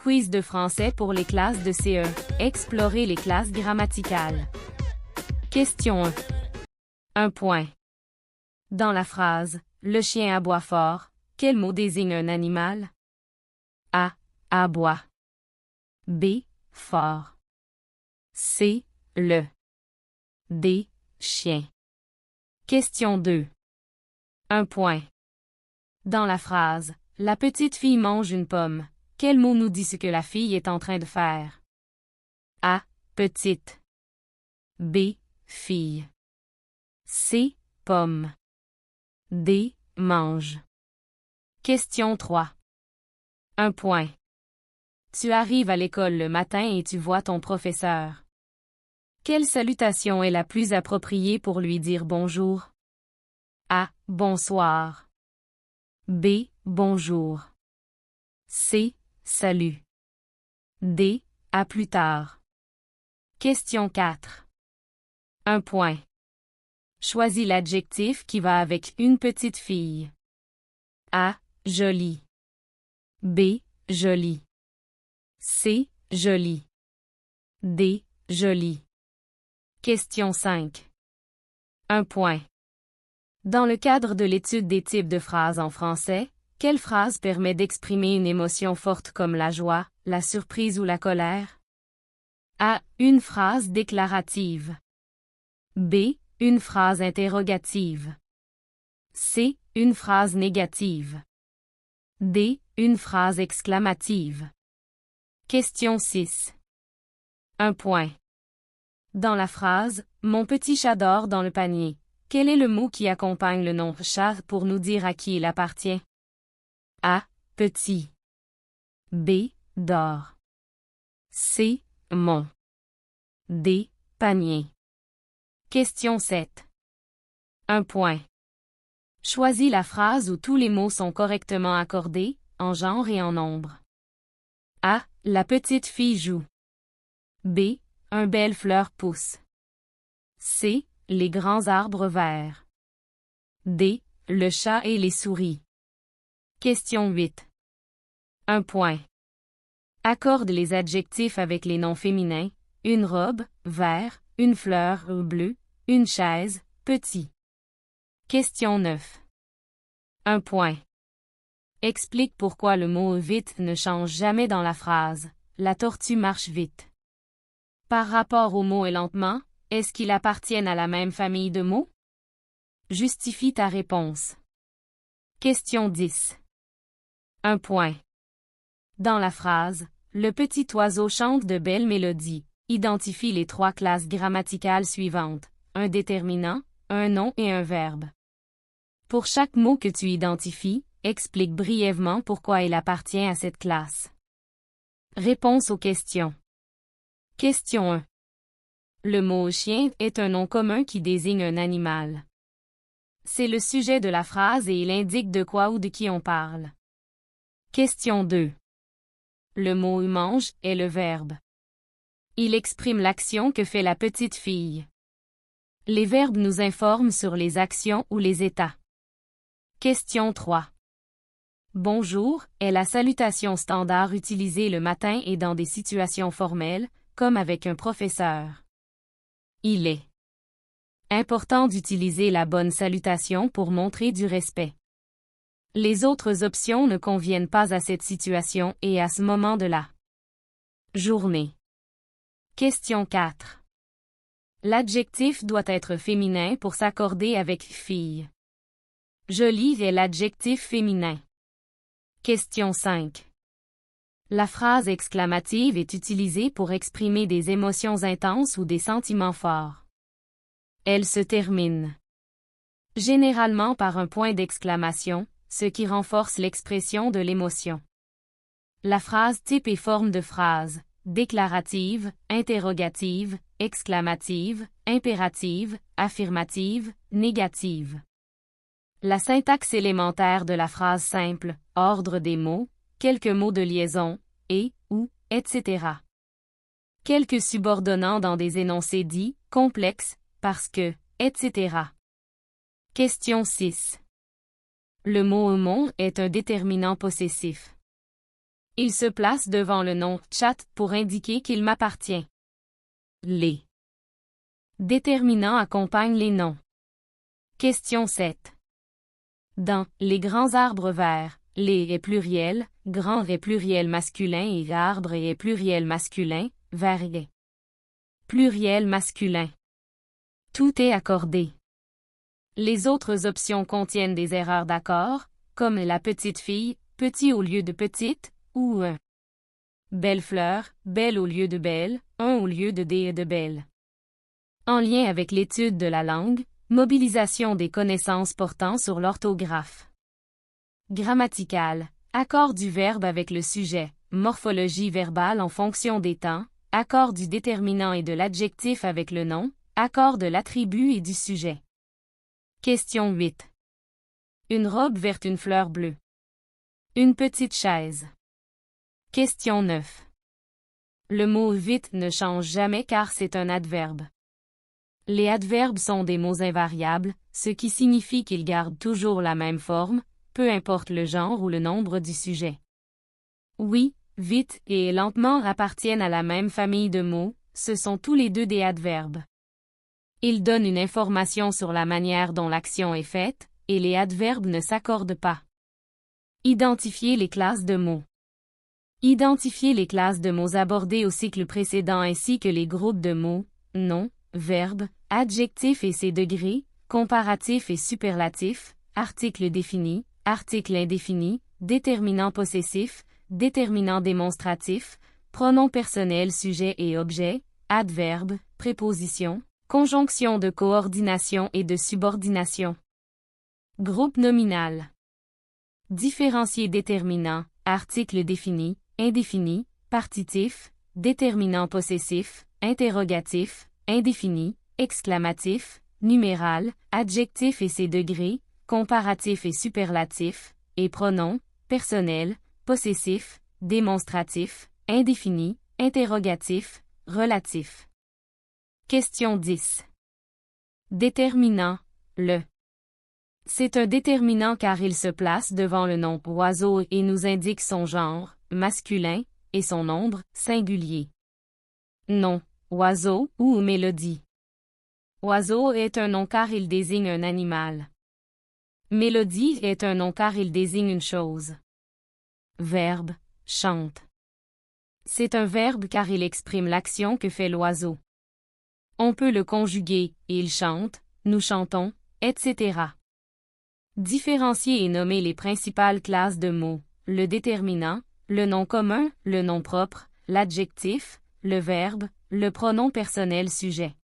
Quiz de français pour les classes de CE. Explorer les classes grammaticales. Question 1. Un point. Dans la phrase « Le chien aboie fort », quel mot désigne un animal? A. Aboie. B. Fort. C. Le. D. Chien. Question 2. Un point. Dans la phrase « La petite fille mange une pomme », quel mot nous dit ce que la fille est en train de faire? A. Petite. B. Fille. C. Pomme. D. Mange. Question 3. Un point. Tu arrives à l'école le matin et tu vois ton professeur. Quelle salutation est la plus appropriée pour lui dire bonjour? A. Bonsoir. B. Bonjour. C. Salut. D. À plus tard. Question 4. Un point. Choisis l'adjectif qui va avec une petite fille. A. Jolie. B. Jolie. C. Jolie. D. Jolie. Question 5. Un point. Dans le cadre de l'étude des types de phrases en français, quelle phrase permet d'exprimer une émotion forte comme la joie, la surprise ou la colère? A. Une phrase déclarative. B. Une phrase interrogative. C. Une phrase négative. D. Une phrase exclamative. Question 6. Un point. Dans la phrase « Mon petit chat dort dans le panier », quel est le mot qui accompagne le nom « chat » pour nous dire à qui il appartient? A. Petit. B. Dort. C. Mon. D. Panier. Question 7. Un point. Choisis la phrase où tous les mots sont correctement accordés, en genre et en nombre. A. La petite fille joue. B. Un belle fleur pousse. C. Les grands arbres verts. D. Le chat et les souris. Question 8. Un point. Accorde les adjectifs avec les noms féminins, une robe, vert, une fleur, bleu, une chaise, petit. Question 9. Un point. Explique pourquoi le mot vite ne change jamais dans la phrase. La tortue marche vite. Par rapport au mot et lentement, est-ce qu'ils appartiennent à la même famille de mots? Justifie ta réponse. Question 10. Un point. Dans la phrase « Le petit oiseau chante de belles mélodies », identifie les 3 classes grammaticales suivantes, un déterminant, un nom et un verbe. Pour chaque mot que tu identifies, explique brièvement pourquoi il appartient à cette classe. Réponse aux questions. Question 1. Le mot chien est un nom commun qui désigne un animal. C'est le sujet de la phrase et il indique de quoi ou de qui on parle. Question 2. Le mot mange est le verbe. Il exprime l'action que fait la petite fille. Les verbes nous informent sur les actions ou les états. Question 3. Bonjour est la salutation standard utilisée le matin et dans des situations formelles, comme avec un professeur. Il est important d'utiliser la bonne salutation pour montrer du respect. Les autres options ne conviennent pas à cette situation et à ce moment de la journée. Question 4. L'adjectif doit être féminin pour s'accorder avec fille. Jolie est l'adjectif féminin. Question 5. La phrase exclamative est utilisée pour exprimer des émotions intenses ou des sentiments forts. Elle se termine généralement par un point d'exclamation, ce qui renforce l'expression de l'émotion. La phrase type et forme de phrase, déclarative, interrogative, exclamative, impérative, affirmative, négative. La syntaxe élémentaire de la phrase simple, ordre des mots, quelques mots de liaison, et, ou, etc. Quelques subordonnants dans des énoncés dits, complexes, parce que, etc. Question 6. Le mot « mon » est un déterminant possessif. Il se place devant le nom « chat » pour indiquer qu'il m'appartient. Les déterminants accompagnent les noms. Question 7. Dans « les grands arbres verts », les est pluriel, grand est pluriel masculin et arbre est pluriel masculin, vert est pluriel masculin. Tout est accordé. Les autres options contiennent des erreurs d'accord, comme la petite fille, petit au lieu de petite, ou belle fleur, belle au lieu de belle, un au lieu de des et de belle. En lien avec l'étude de la langue, mobilisation des connaissances portant sur l'orthographe. Grammatical. Accord du verbe avec le sujet. Morphologie verbale en fonction des temps. Accord du déterminant et de l'adjectif avec le nom. Accord de l'attribut et du sujet. Question 8. Une robe verte, une fleur bleue. Une petite chaise. Question 9. Le mot vite ne change jamais car c'est un adverbe. Les adverbes sont des mots invariables, ce qui signifie qu'ils gardent toujours la même forme, peu importe le genre ou le nombre du sujet. Oui, vite et lentement appartiennent à la même famille de mots, ce sont tous les deux des adverbes. Ils donnent une information sur la manière dont l'action est faite, et les adverbes ne s'accordent pas. Identifier les classes de mots. Identifier les classes de mots abordées au cycle précédent ainsi que les groupes de mots, nom, verbe, adjectif et ses degrés, comparatif et superlatif, article défini, article indéfini, déterminant possessif, déterminant démonstratif, pronom personnel sujet et objet, adverbe, préposition, conjonction de coordination et de subordination. Groupe nominal. Différencier déterminant, article défini, indéfini, partitif, déterminant possessif, interrogatif, indéfini, exclamatif, numéral, adjectif et ses degrés, comparatif et superlatif, et pronom, personnel, possessif, démonstratif, indéfini, interrogatif, relatif. Question 10. Déterminant, le. C'est un déterminant car il se place devant le nom oiseau et nous indique son genre, masculin, et son nombre, singulier. Nom, oiseau ou mélodie. Oiseau est un nom car il désigne un animal. Mélodie est un nom car il désigne une chose. Verbe, chante. C'est un verbe car il exprime l'action que fait l'oiseau. On peut le conjuguer, il chante, nous chantons, etc. Différencier et nommer les principales classes de mots, le déterminant, le nom commun, le nom propre, l'adjectif, le verbe, le pronom personnel sujet.